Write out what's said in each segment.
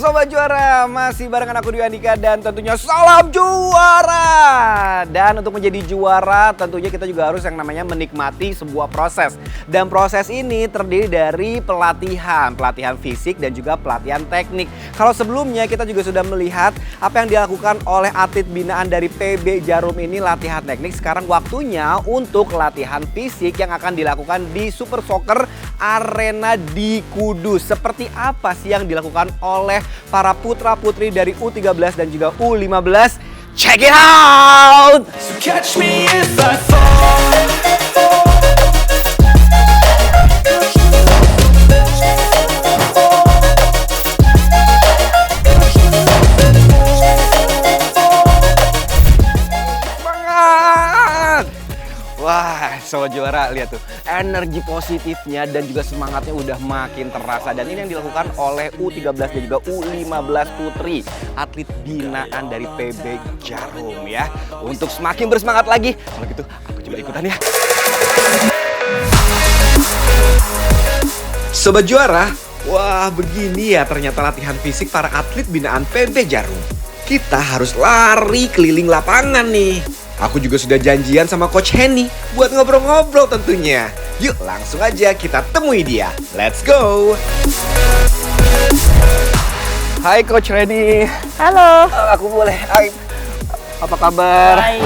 Sobat Juara, masih barengan aku Dwi Andika dan tentunya salam juara. Dan untuk menjadi juara tentunya kita juga harus yang namanya menikmati sebuah proses. Dan proses ini terdiri dari pelatihan fisik dan juga pelatihan teknik. Kalau sebelumnya kita juga sudah melihat apa yang dilakukan oleh atlet binaan dari PB Jarum ini latihan teknik. Sekarang waktunya untuk latihan fisik yang akan dilakukan di Super Soccer Arena di Kudus. Seperti apa sih yang dilakukan oleh para putra-putri dari U13 dan juga U15? Check it out! So catch me if I fall. Wah, Sobat Juara, lihat tuh energi positifnya dan juga semangatnya udah makin terasa. Dan ini yang dilakukan oleh U13 dan juga U15 putri atlet binaan dari PB Jarum ya. Untuk semakin bersemangat lagi, kalau gitu aku juga ikutan ya. Sobat Juara, wah begini ya ternyata latihan fisik para atlet binaan PB Jarum. Kita harus lari keliling lapangan nih. Aku juga sudah janjian sama Coach Henny buat ngobrol-ngobrol tentunya. Yuk langsung aja kita temui dia. Let's go! Hai Coach Henny. Halo. Aku boleh. Hai. Apa kabar? Baik.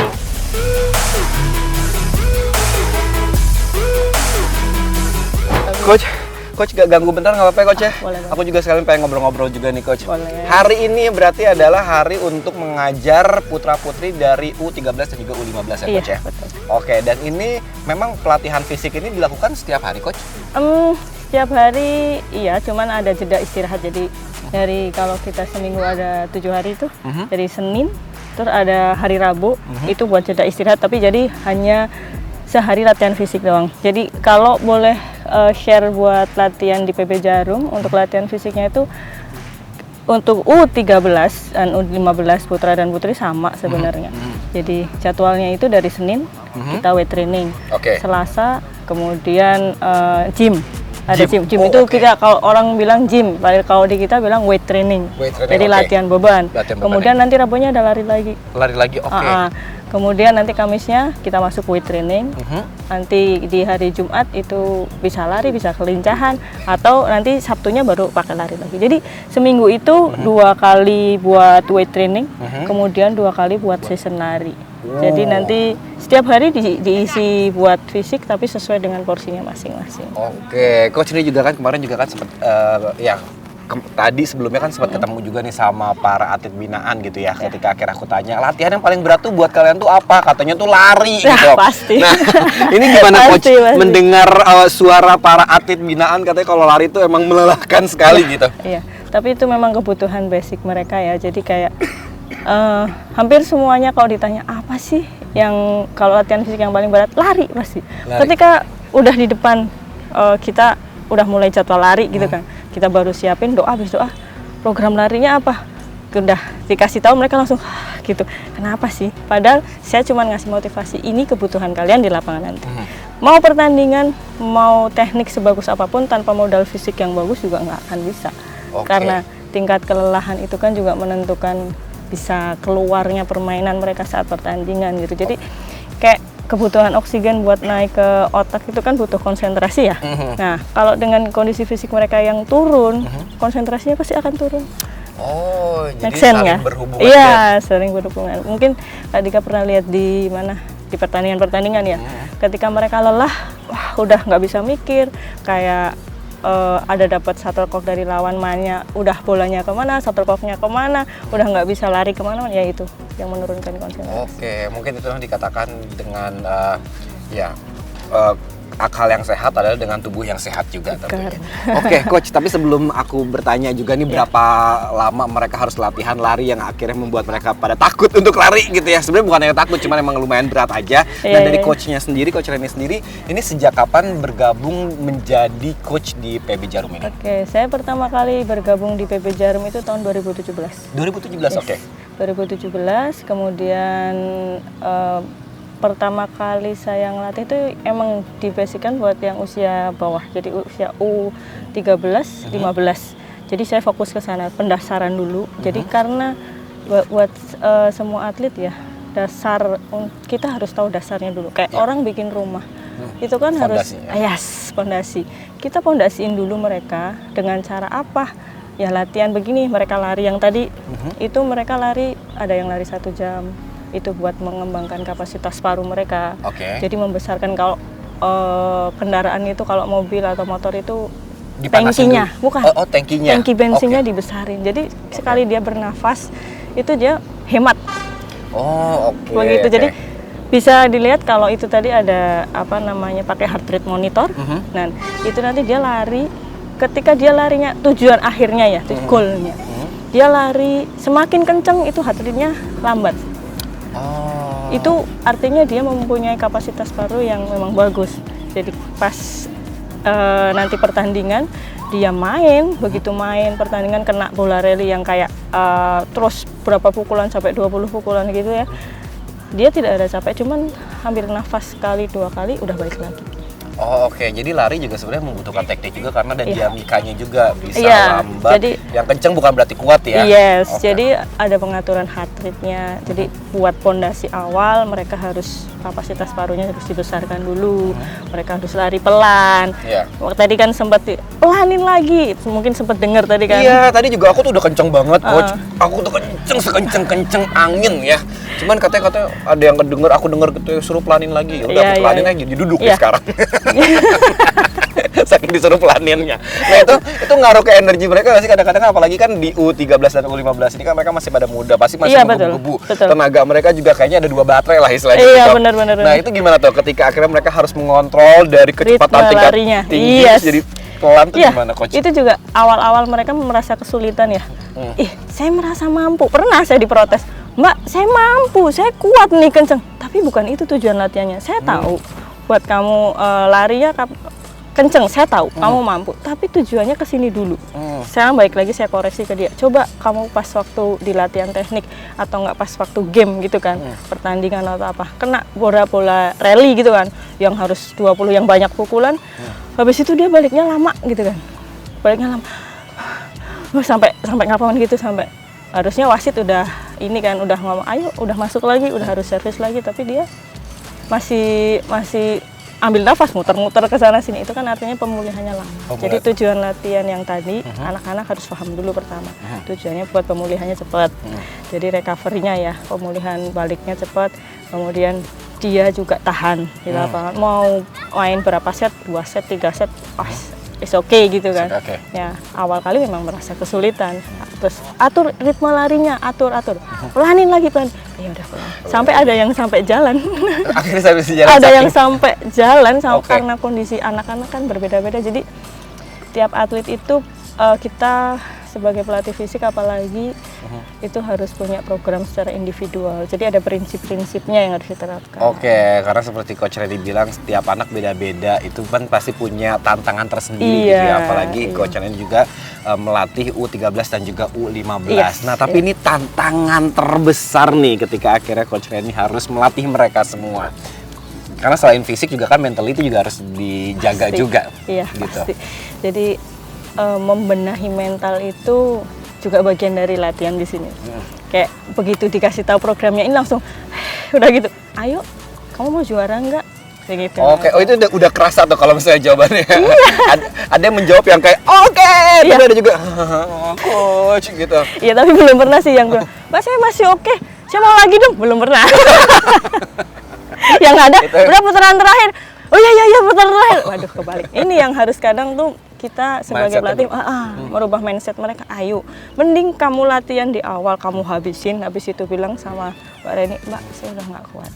Coach gak ganggu bentar nggak apa-apa ya Coach ya? Boleh. Aku juga sekalian pengen ngobrol-ngobrol juga nih Coach. Boleh. Hari ini berarti adalah hari untuk mengajar putra-putri dari U13 dan juga U15 ya Coach ya? Betul. Oke, dan ini memang pelatihan fisik ini dilakukan setiap hari Coach? Setiap hari iya, cuman ada jeda istirahat. Jadi dari kalau kita seminggu ada 7 hari itu, dari Senin, terus ada hari Rabu, itu buat jeda istirahat. Tapi jadi hanya sehari latihan fisik doang. Jadi kalau boleh share buat latihan di PB Jarum, untuk latihan fisiknya itu untuk U13 dan U15 putra dan putri sama sebenarnya. Jadi jadwalnya itu dari Senin kita weight training, Selasa kemudian gym. Ada gym itu kita kalau orang bilang gym, kalau di kita bilang weight training. Jadi latihan beban. Kemudian nanti Rabunya ada lari lagi. Kemudian nanti Kamisnya kita masuk weight training. Nanti di hari Jumat itu bisa lari, bisa kelincahan, atau nanti Sabtunya baru pakai lari lagi. Jadi seminggu itu 2 kali buat weight training, kemudian 2 kali buat session lari. Jadi nanti setiap hari diisi buat fisik tapi sesuai dengan porsinya masing-masing. Oke, Coach ini juga kan kemarin juga kan sempat tadi sebelumnya kan sempat ketemu juga nih sama para atlet binaan gitu ya. Ketika akhirnya aku tanya, latihan yang paling berat tuh buat kalian tuh apa? Katanya tuh lari gitu. Pasti. Nah, ini gimana Coach pasti. mendengar suara para atlet binaan katanya kalau lari itu emang melelahkan sekali gitu. Iya, tapi itu memang kebutuhan basic mereka ya. Jadi kayak hampir semuanya kalau ditanya apa sih yang kalau latihan fisik yang paling berat, lari pasti. Ketika udah di depan kita udah mulai jadwal lari gitu kan. Kita baru siapin doa, habis doa program larinya apa, udah dikasih tahu mereka langsung gitu. Kenapa sih? Padahal saya cuma ngasih motivasi, ini kebutuhan kalian di lapangan nanti. Mau pertandingan, mau teknik sebagus apapun tanpa modal fisik yang bagus juga nggak akan bisa. Karena tingkat kelelahan itu kan juga menentukan bisa keluarnya permainan mereka saat pertandingan gitu. Jadi kayak kebutuhan oksigen buat naik ke otak itu kan butuh konsentrasi ya. Nah, kalau dengan kondisi fisik mereka yang turun, konsentrasinya pasti akan turun. Oh, jadi saling berhubungan. Iya, sering berhubungan. Mungkin Dika pernah lihat di mana, di pertandingan-pertandingan ya. Ketika mereka lelah, wah udah nggak bisa mikir, kayak ada dapat shuttlecock dari lawan mainnya, udah bolanya kemana, shuttlecocknya kemana, udah nggak bisa lari kemana, ya itu yang menurunkan konsentrasi. Oke, mungkin itu yang dikatakan dengan akal yang sehat adalah dengan tubuh yang sehat juga tentunya. Betul. Oke, Coach, tapi sebelum aku bertanya juga nih Ya. berapa lama mereka harus latihan lari yang akhirnya membuat mereka pada takut untuk lari gitu ya. Sebenarnya bukan yang takut, cuman emang lumayan berat aja. Iya, Dan dari iya. coachnya sendiri, Coach Reni sendiri, ini sejak kapan bergabung menjadi coach di PB Jarum ini? Oke, saya pertama kali bergabung di PB Jarum itu tahun 2017. 2017, Yes. oke. 2017, kemudian pertama kali saya ngelatih itu emang dibasikan buat yang usia bawah, jadi usia U13, 15. Jadi saya fokus ke sana, pendasaran dulu. Jadi karena buat semua atlet ya, dasar kita harus tahu dasarnya dulu. Kayak orang bikin rumah, itu kan harus pondasi. Kita pondasiin dulu mereka dengan cara apa? Ya latihan begini, mereka lari yang tadi itu mereka lari, ada yang lari 1 jam. Itu buat mengembangkan kapasitas paru mereka. Oke. Jadi membesarkan kalau kendaraan itu, kalau mobil atau motor itu Dipanasin tangkinya, dulu. bukan. Oh, tangkinya. Tangki bensinnya Oke. dibesarin. Jadi sekali dia bernafas itu dia hemat. Oh, oke. Begitu. oke. Jadi bisa dilihat kalau itu tadi ada apa namanya pakai heart rate monitor. Nah, itu nanti dia lari ketika dia larinya tujuan akhirnya ya, goalnya. Dia lari semakin kenceng itu heart rate-nya lambat. Oh. Itu artinya dia mempunyai kapasitas paru yang memang bagus. Jadi pas nanti pertandingan dia main, begitu main pertandingan kena bola rally yang kayak terus berapa pukulan sampai 20 pukulan gitu ya. Dia tidak ada capek, cuman hampir nafas sekali 2 kali udah balik lagi. Oh, oke. Jadi lari juga sebenarnya membutuhkan teknik juga karena ada dinamikanya juga, bisa Iya, lambat. jadi- yang kenceng bukan berarti kuat ya. Yes, Oke. jadi ada pengaturan heart rate-nya. Jadi buat pondasi awal mereka harus kapasitas parunya harus dibesarkan dulu. Mereka harus lari pelan. Iya. Tadi kan sempat pelanin lagi. Mungkin sempat dengar tadi kan. Iya, tadi juga aku tuh udah kenceng banget, Coach. Aku tuh kenceng sekenceng-kenceng angin ya. Cuman katanya ada yang kedenger, aku denger gitu suruh pelanin lagi. Ya udah Iya, aku pelanin iya. aja, jadi duduk Iya. ya sekarang. Saking disuruh pelaninnya. Nah itu ngaruh ke energi mereka nggak sih kadang-kadang, apalagi kan di U13 dan U15 ini kan mereka masih pada muda, pasti masih Iya, menggebu-gebu. betul. Tenaga mereka juga kayaknya ada 2 baterai lah istilahnya. Iya, gitu. benar-benar. Nah itu gimana tuh ketika akhirnya mereka harus mengontrol dari kecepatan Ritme tingkat larinya. tinggi Yes. jadi pelan tuh Iya, gimana, Coach? itu juga awal-awal mereka merasa kesulitan ya. Ih, saya merasa mampu. Pernah saya diprotes, Mbak, saya mampu, saya kuat nih kenceng. Tapi bukan itu tujuan latihannya. Saya tahu buat kamu larinya kenceng, saya tahu kamu mampu. Tapi tujuannya ke sini dulu. Sekarang balik lagi saya koreksi ke dia. Coba kamu pas waktu di latihan teknik atau nggak pas waktu game gitu kan, pertandingan atau apa, kena bola rally gitu kan, yang harus 20 yang banyak pukulan. Habis itu dia baliknya lama gitu kan. Baliknya lama. Sampai ngapain gitu, sampai harusnya wasit udah ini kan udah ngomong ayo udah masuk lagi, udah harus servis lagi, tapi dia masih ambil nafas muter-muter ke sana sini. Itu kan artinya pemulihannya lama. Oh, Jadi tujuan latihan yang tadi anak-anak harus paham dulu pertama. Tujuannya buat pemulihannya cepat. Jadi recovery-nya ya, pemulihan baliknya cepat. Kemudian dia juga tahan di lapangan. Mau main berapa set, 2 set, 3 set, it's okay gitu kan. Oke. Ya, awal kali memang merasa kesulitan. Terus atur ritme larinya, atur. Pelanin lagi pelan. Ya udah pelan. Sampai ada yang sampai jalan. Akhirnya saya bisa jalan. Ada yang sampai jalan Oke. karena kondisi anak-anak kan berbeda-beda. Jadi tiap atlet itu kita sebagai pelatih fisik apalagi itu harus punya program secara individual. Jadi ada prinsip-prinsipnya yang harus diterapkan. Oke, karena seperti Coach Redi bilang setiap anak beda-beda, itu kan pasti punya tantangan tersendiri gitu ya. Iya, Apalagi iya. Coach Redi juga melatih U13 dan juga U15. Yes, Nah, tapi ini tantangan terbesar nih ketika akhirnya Coach Redi harus melatih mereka semua. Karena selain fisik juga kan mentality juga harus dijaga Pasti. juga. Iya, gitu. pasti. Jadi membenahi mental itu juga bagian dari latihan di sini. Kayak begitu dikasih tahu programnya ini langsung udah gitu. Ayo, kamu mau juara enggak? Kayak gitu. Oke, oh itu udah kerasa tuh kalau misalnya jawabannya. Iya. ada yang menjawab yang kayak oke, Iya. tapi ada juga coach gitu. Iya, tapi belum pernah sih yang bilang, "Mbak, saya masih oke. Saya mau lagi dong." Belum pernah. Yang ada udah putaran terakhir. Oh iya putaran terakhir. Waduh, kebalik. Ini yang harus kadang tuh kita sebagai Mindset pelatih merubah mindset mereka. Ayo, mending kamu latihan di awal, kamu habisin, habis itu bilang sama Mbak Reni, "Mbak, saya udah nggak kuat."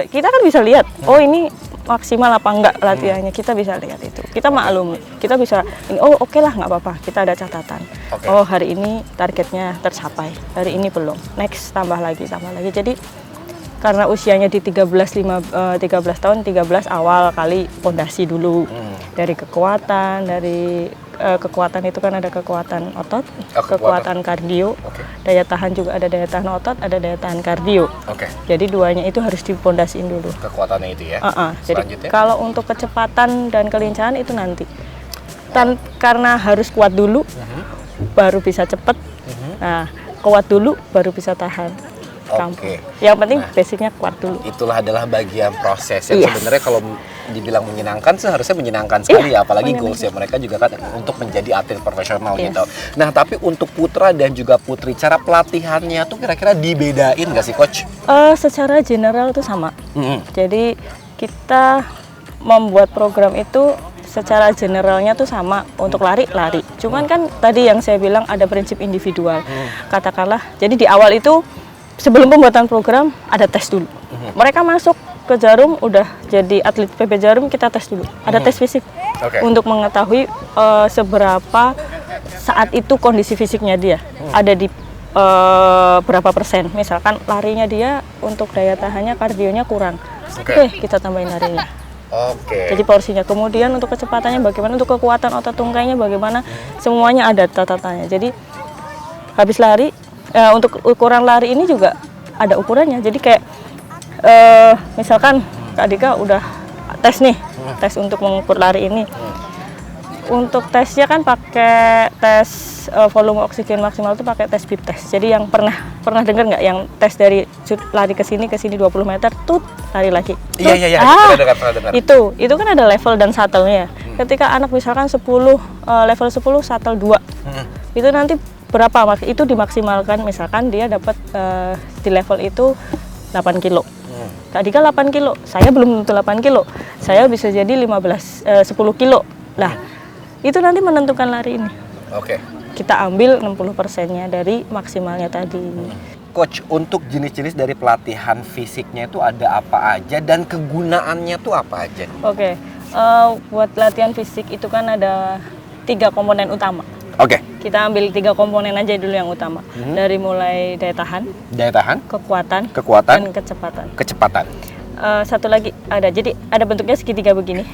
Kita kan bisa lihat, oh ini maksimal apa enggak latihannya, kita bisa lihat itu. Kita maklum, kita bisa ini, oh oke lah nggak apa-apa, kita ada catatan. Oh hari ini targetnya tercapai, hari ini belum, next tambah lagi. Jadi karena usianya di 13 tahun, 13 awal kali pondasi dulu. Dari kekuatan, kekuatan itu kan ada kekuatan otot, kekuatan kardio, daya tahan juga ada daya tahan otot, ada daya tahan kardio. Jadi duanya itu harus dipondasiin dulu. Kekuatannya itu ya. Jadi kalau untuk kecepatan dan kelincahan itu nanti. Karena harus kuat dulu, baru bisa cepet. Nah, kuat dulu baru bisa tahan. Yang penting basicnya kuat dulu. Itulah adalah bagian proses yang sebenarnya kalau dibilang menyenangkan seharusnya menyenangkan sekali ya, apalagi goals ya mereka juga kan untuk menjadi atlet profesional gitu. Nah tapi untuk putra dan juga putri cara pelatihannya tuh kira-kira dibedain nggak sih coach? Secara general tuh sama. Jadi kita membuat program itu secara generalnya tuh sama, untuk lari. Cuman kan tadi yang saya bilang ada prinsip individual. Katakanlah, jadi di awal itu sebelum pembuatan program ada tes dulu. Mereka masuk ke Jarum udah jadi atlet PB Jarum, kita tes dulu. Ada tes fisik untuk mengetahui seberapa saat itu kondisi fisiknya dia. Ada di berapa persen. Misalkan larinya dia untuk daya tahannya, kardionya kurang. Oke, kita tambahin larinya. Jadi porsinya. Kemudian untuk kecepatannya bagaimana, untuk kekuatan otot tungkainya bagaimana, semuanya ada catatannya. Jadi habis lari, untuk ukuran lari ini juga ada ukurannya. Jadi kayak misalkan Kak Dika udah tes nih, tes untuk mengukur lari ini. Untuk tesnya kan pakai tes volume oksigen maksimal itu pakai tes bip test. Jadi yang pernah dengar nggak yang tes dari lari ke sini 20 meter, tut lari lagi. Iya. Pernah dengar. Itu kan ada level dan shuttle-nya. Ketika anak misalkan 10 level 10 shuttle 2. Itu nanti berapa itu dimaksimalkan, misalkan dia dapat di level itu 8 kilo. Kak Dika 8 kilo, saya belum tentu 8 kilo. Saya bisa jadi 10 kilo. Lah, itu nanti menentukan lari ini. Kita ambil 60%-nya dari maksimalnya tadi. Coach, untuk jenis-jenis dari pelatihan fisiknya itu ada apa aja dan kegunaannya tuh apa aja? Buat latihan fisik itu kan ada 3 komponen utama. Kita ambil 3 komponen aja dulu yang utama. Dari mulai daya tahan, kekuatan, dan kecepatan. Satu lagi jadi ada bentuknya segitiga begini.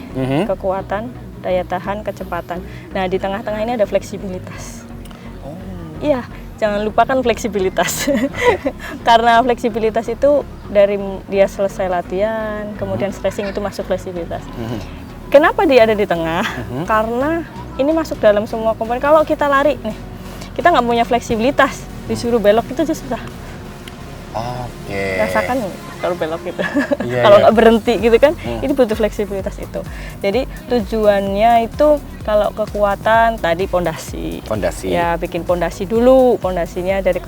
Kekuatan, daya tahan, kecepatan. Nah, di tengah-tengah ini ada fleksibilitas. Iya, jangan lupakan fleksibilitas. Karena fleksibilitas itu dari dia selesai latihan, kemudian stretching itu masuk fleksibilitas. Kenapa dia ada di tengah? Karena ini masuk dalam semua komponen. Kalau kita lari nih, kita nggak punya fleksibilitas, disuruh belok itu aja susah. Rasakan kalau belok gitu. Kalau nggak berhenti gitu kan, ini butuh fleksibilitas itu. Jadi tujuannya itu kalau kekuatan tadi pondasi. Ya bikin pondasi dulu. Pondasinya dari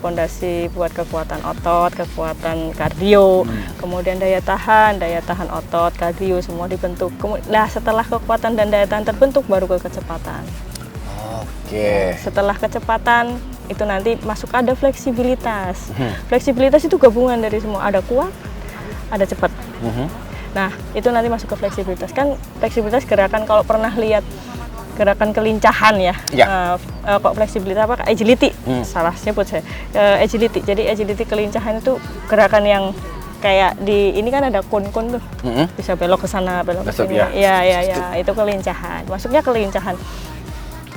pondasi buat kekuatan otot, kekuatan kardio, kemudian daya tahan otot, kardio semua dibentuk. Nah setelah kekuatan dan daya tahan terbentuk baru ke kecepatan. Setelah kecepatan itu nanti masuk ada fleksibilitas. Fleksibilitas itu gabungan dari semua, ada kuat, ada cepat. Nah itu nanti masuk ke fleksibilitas. Kan fleksibilitas gerakan, kalau pernah lihat gerakan kelincahan ya. Kok fleksibilitas apa? Agility. Salah sebut saya. Agility. Jadi agility kelincahan itu gerakan yang kayak di ini kan ada kon-kon tuh. Bisa belok ke sana, belok ke sini. Ya, itu kelincahan. Masuknya kelincahan.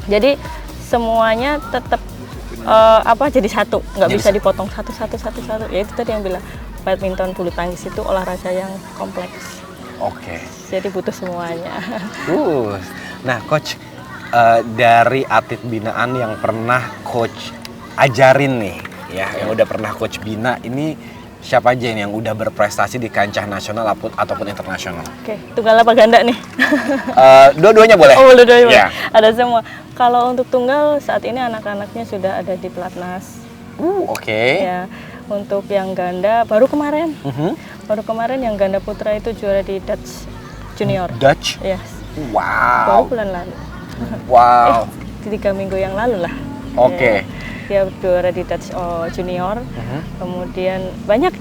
Jadi semuanya tetap jadi satu, nggak bisa dipotong satu. Ya itu tadi yang bilang badminton, bulu tangkis itu olahraga yang kompleks. Jadi butuh semuanya. Nah coach, dari atlet binaan yang pernah coach ajarin nih ya, yang udah pernah coach bina, ini siapa aja yang udah berprestasi di kancah nasional ataupun internasional? Tunggal apa ganda nih? Dua-duanya boleh. Dua-duanya boleh. Ada semua. Kalau untuk tunggal saat ini anak-anaknya sudah ada di pelatnas. Ya, untuk yang ganda baru kemarin yang ganda putra itu juara di Dutch Junior. Dutch? Yes. Wow. Baru bulan lalu. 3 minggu yang lalu lah. dia juara di Dutch Junior. Kemudian banyak.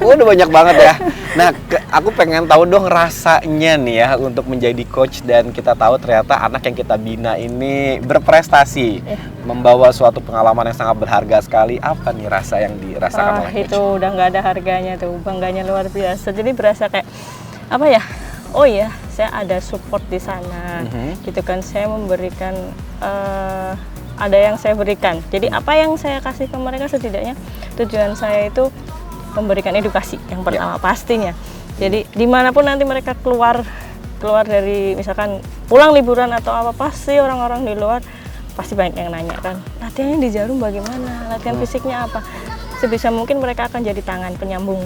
Udah banyak banget ya. Nah, aku pengen tahu dong rasanya nih ya untuk menjadi coach dan kita tahu ternyata anak yang kita bina ini berprestasi, membawa suatu pengalaman yang sangat berharga sekali. Apa nih rasa yang dirasakan oleh coach? Itu udah nggak ada harganya tuh, bangganya luar biasa. Jadi berasa kayak apa ya? Oh iya, saya ada support di sana, gitu kan. Saya memberikan, ada yang saya berikan. Jadi apa yang saya kasih ke mereka setidaknya tujuan saya itu memberikan edukasi yang pertama pastinya. Jadi dimanapun nanti mereka keluar dari misalkan pulang liburan atau apa, pasti orang-orang di luar pasti banyak yang nanya kan, latihannya di Jarum bagaimana, latihan fisiknya apa. Sebisa mungkin mereka akan jadi tangan penyambung.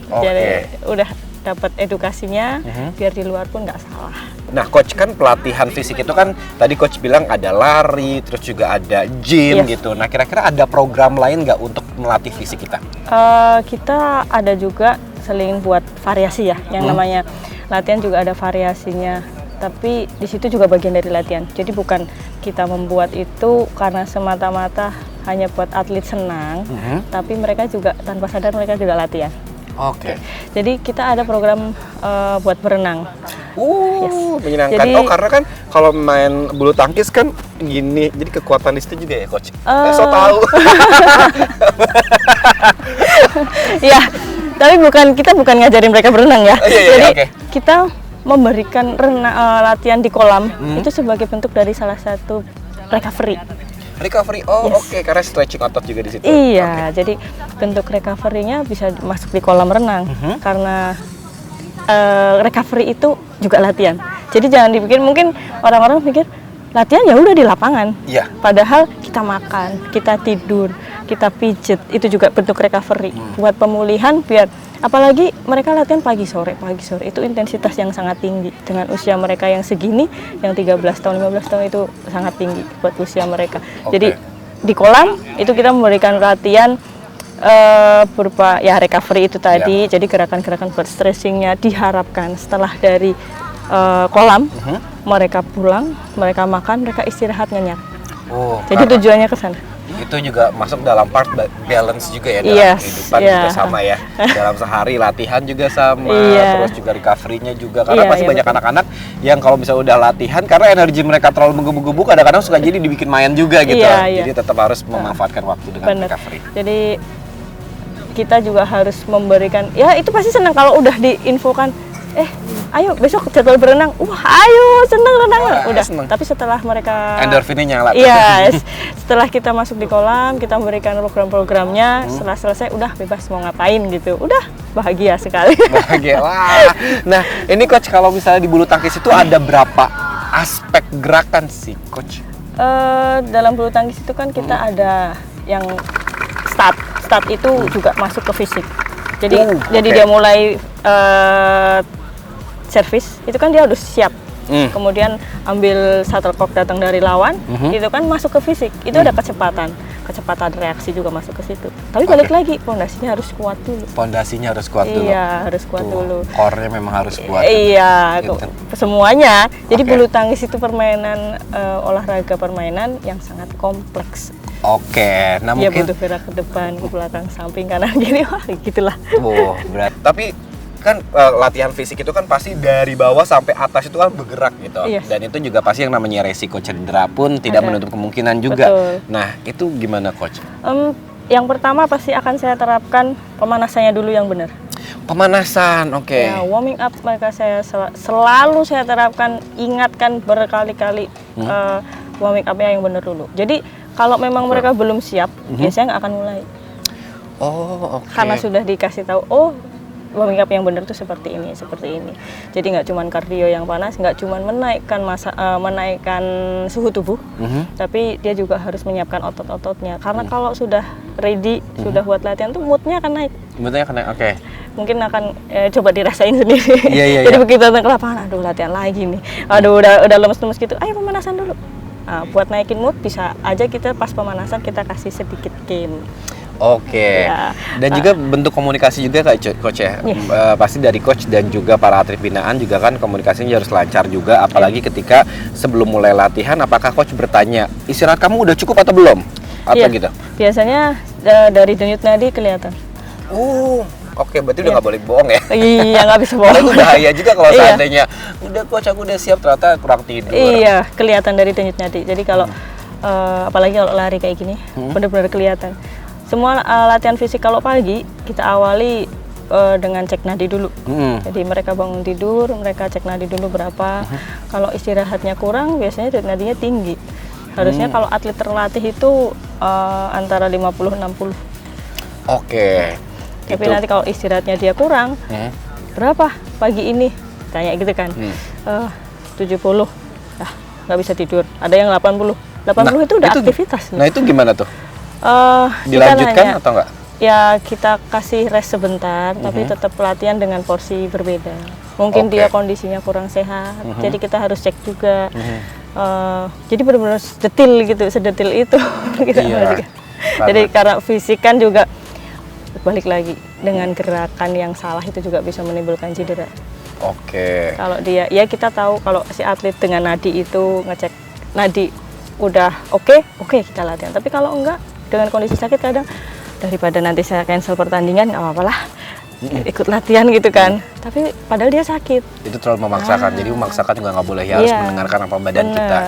Jadi udah dapat edukasinya, biar di luar pun nggak salah. Nah, coach, kan pelatihan fisik itu kan tadi coach bilang ada lari, terus juga ada gym gitu. Nah, kira-kira ada program lain nggak untuk melatih fisik kita? Kita ada juga seling buat variasi ya, yang namanya latihan juga ada variasinya. Tapi di situ juga bagian dari latihan. Jadi bukan kita membuat itu karena semata-mata hanya buat atlet senang, tapi mereka juga tanpa sadar mereka juga latihan. Oke. Jadi kita ada program buat berenang. Menyenangkan. Jadi, karena kan kalau main bulu tangkis kan gini, jadi kekuatan di situ juga ya, coach. So tahu. Ya, tapi kita bukan ngajarin mereka berenang ya. Jadi kita memberikan latihan di kolam itu sebagai bentuk dari salah satu recovery. Karena stretching otot juga di situ. Iya, jadi bentuk recovery-nya bisa masuk di kolam renang karena recovery itu juga latihan. Jadi jangan dipikir, mungkin orang-orang pikir latihan ya udah di lapangan. Iya. Padahal kita makan, kita tidur, kita pijet, itu juga bentuk recovery buat pemulihan. Biar apalagi mereka latihan pagi sore itu intensitas yang sangat tinggi dengan usia mereka yang segini, yang 13 tahun 15 tahun itu sangat tinggi buat usia mereka. Jadi di kolam itu kita memberikan latihan berupa ya recovery itu tadi. Jadi gerakan-gerakan buat stretchingnya diharapkan setelah dari kolam mereka pulang, mereka makan, mereka istirahat nyenyak. Jadi tujuannya ke sana. Itu juga masuk dalam part balance juga ya dalam kehidupan juga sama ya. Dalam sehari latihan juga sama, terus juga recovery-nya juga. Karena pasti banyak anak-anak yang kalau misalnya udah latihan, karena energi mereka terlalu menggebu-gebu, kadang-kadang suka jadi dibikin main juga gitu. Jadi tetap harus memanfaatkan waktu dengan recovery. Jadi kita juga harus memberikan, ya itu pasti senang kalau udah diinfokan, ayo besok jadwal berenang, ayo seneng renang, udah. Seneng. Tapi setelah mereka endorfinnya nyala. Iya, setelah kita masuk di kolam, kita memberikan program-programnya, setelah selesai udah bebas mau ngapain gitu, udah bahagia sekali. Bahagia lah. Nah, ini coach, kalau misalnya di bulu tangkis itu ada berapa aspek gerakan sih, coach? Dalam bulu tangkis itu kan kita ada yang start itu juga masuk ke fisik. Jadi dia mulai servis itu kan dia harus siap. Kemudian ambil shuttlecock datang dari lawan, itu kan masuk ke fisik. Itu ada kecepatan reaksi juga masuk ke situ. Tapi balik lagi, pondasinya harus kuat dulu. Iya, harus kuat dulu. Core-nya memang harus kuat. Iya, semuanya. Jadi bulu tangkis itu permainan olahraga permainan yang sangat kompleks. Nah dia mungkin butuh gerak ke depan, ke belakang, samping, kanan, kiri, gitulah. Berat. Tapi kan latihan fisik itu kan pasti dari bawah sampai atas itu kan bergerak gitu. Dan itu juga pasti yang namanya resiko cedera pun tidak menutup kemungkinan juga. Betul. Nah, itu gimana, coach? Yang pertama pasti akan saya terapkan pemanasannya dulu yang benar. Pemanasan, Ya, warming up mereka saya selalu saya terapkan, ingatkan berkali-kali warming up-nya yang benar dulu. Jadi kalau memang mereka belum siap, biasanya nggak akan mulai. Karena sudah dikasih tahu, warming up yang benar tuh seperti ini. Jadi nggak cuma kardio yang panas, nggak cuma menaikkan suhu tubuh, tapi dia juga harus menyiapkan otot-ototnya. Karena kalau sudah ready, sudah buat latihan tuh moodnya akan naik. Mungkin akan coba dirasain sendiri. Jadi begitu datang ke lapangan, aduh latihan lagi nih, aduh udah lemes-lemes gitu, ayo pemanasan dulu. Buat naikin mood bisa aja kita pas pemanasan kita kasih sedikit game. Dan juga bentuk komunikasi juga kayak coach ya. Pasti dari coach dan juga para atlet binaan juga kan komunikasinya harus lancar juga, apalagi ketika sebelum mulai latihan apakah coach bertanya istirahat kamu udah cukup atau belum? Apa gitu? Biasanya dari denyut nadi kelihatan. Oh, oke, berarti udah nggak boleh bohong ya? Iya, nggak bisa Karena bohong. itu bahaya juga kalau Iya. seandainya udah coach aku udah siap ternyata kurang tidur. Iya, kelihatan dari denyut nadi. Jadi kalau apalagi kalau lari kayak gini, benar-benar kelihatan. Semua latihan fisik kalau pagi kita awali dengan cek nadi dulu. Jadi mereka bangun tidur, mereka cek nadi dulu berapa. Kalau istirahatnya kurang, biasanya denyut nadinya tinggi. Harusnya kalau atlet terlatih itu antara 50-60. Oke. Tapi Gitu. nanti kalau istirahatnya dia kurang, berapa pagi ini? Tanya gitu kan. 70. Nah, nggak bisa tidur. Ada yang 80. 80 itu udah aktivitas. Nah, itu gimana tuh? Kita Dilanjutkan nanya, atau enggak? ya kita kasih rest sebentar, tapi tetap latihan dengan porsi berbeda. Mungkin dia kondisinya kurang sehat, jadi kita harus cek juga. Jadi benar-benar detil gitu, sedetil itu kita perhatikan. Jadi karena fisik kan juga balik lagi dengan gerakan yang salah itu juga bisa menimbulkan cedera. Oke. Kalau dia, ya kita tahu kalau si atlet dengan nadi itu ngecek nadi udah oke kita latihan. Tapi kalau enggak dengan kondisi sakit kadang daripada nanti saya cancel pertandingan nggak apa-apa lah, ikut latihan gitu kan. Tapi padahal dia sakit. Itu terlalu memaksakan. Jadi memaksakan juga nggak boleh ya, harus mendengarkan apa badan kita,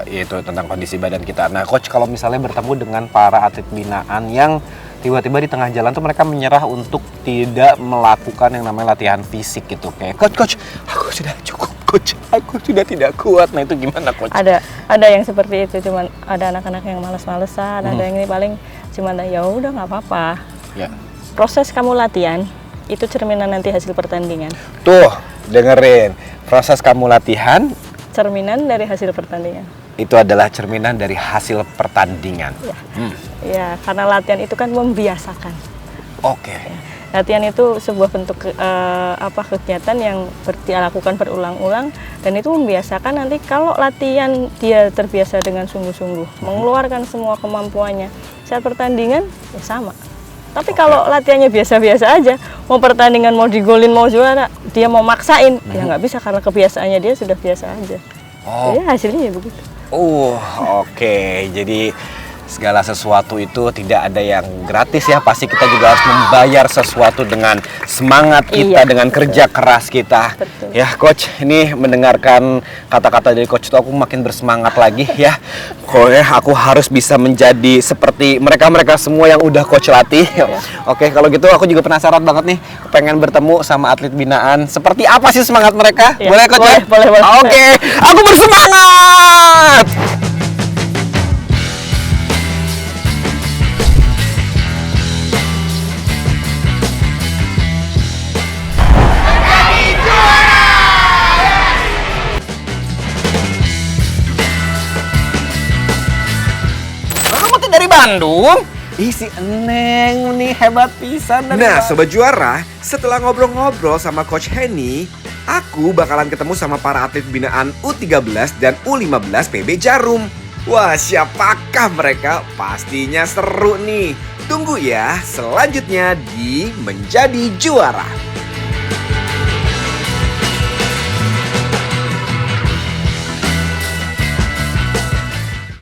yaitu tentang kondisi badan kita. Nah, coach kalau misalnya bertemu dengan para atlet binaan yang tiba-tiba di tengah jalan tuh mereka menyerah untuk tidak melakukan yang namanya latihan fisik gitu, kayak coach, aku sudah cukup coach, aku sudah tidak kuat. Nah itu gimana coach? Ada yang seperti itu, cuman ada anak-anak yang malas-malesan, ada yang ini paling cuman ya udah nggak apa-apa. Ya. Proses kamu latihan itu cerminan nanti hasil pertandingan. Tuh dengerin, proses kamu latihan Cerminan dari hasil pertandingan. itu adalah cerminan dari hasil pertandingan. Ya, ya karena latihan itu kan membiasakan. Oke. Latihan itu sebuah bentuk kegiatan yang dia lakukan berulang-ulang, dan itu membiasakan nanti kalau latihan dia terbiasa dengan sungguh-sungguh, mengeluarkan semua kemampuannya. Saat pertandingan ya sama. Tapi kalau latihannya biasa-biasa aja, mau pertandingan, mau digolin, mau juara, dia mau maksain, ya nggak bisa karena kebiasaannya dia sudah biasa aja. Oh. Ya hasilnya ya begitu. Oke. Jadi segala sesuatu itu tidak ada yang gratis ya, pasti kita juga harus membayar sesuatu dengan semangat kita, dengan kerja keras kita. Betul. Ya coach, ini mendengarkan kata-kata dari coach itu aku makin bersemangat lagi ya. Aku harus bisa menjadi seperti mereka-mereka semua yang udah coach latih. Oke, kalau gitu aku juga penasaran banget nih, pengen bertemu sama atlet binaan. Seperti apa sih semangat mereka? Ya, Boleh coach? boleh. Oke, aku bersemangat. Dari Bandung? Ih, si Eneng nih hebat pisan. Nah, Sobat Juara, setelah ngobrol-ngobrol sama Coach Henny, aku bakalan ketemu sama para atlet binaan U13 dan U15 PB Jarum. Wah, siapakah mereka? Pastinya seru nih. Tunggu ya, selanjutnya di Menjadi Juara.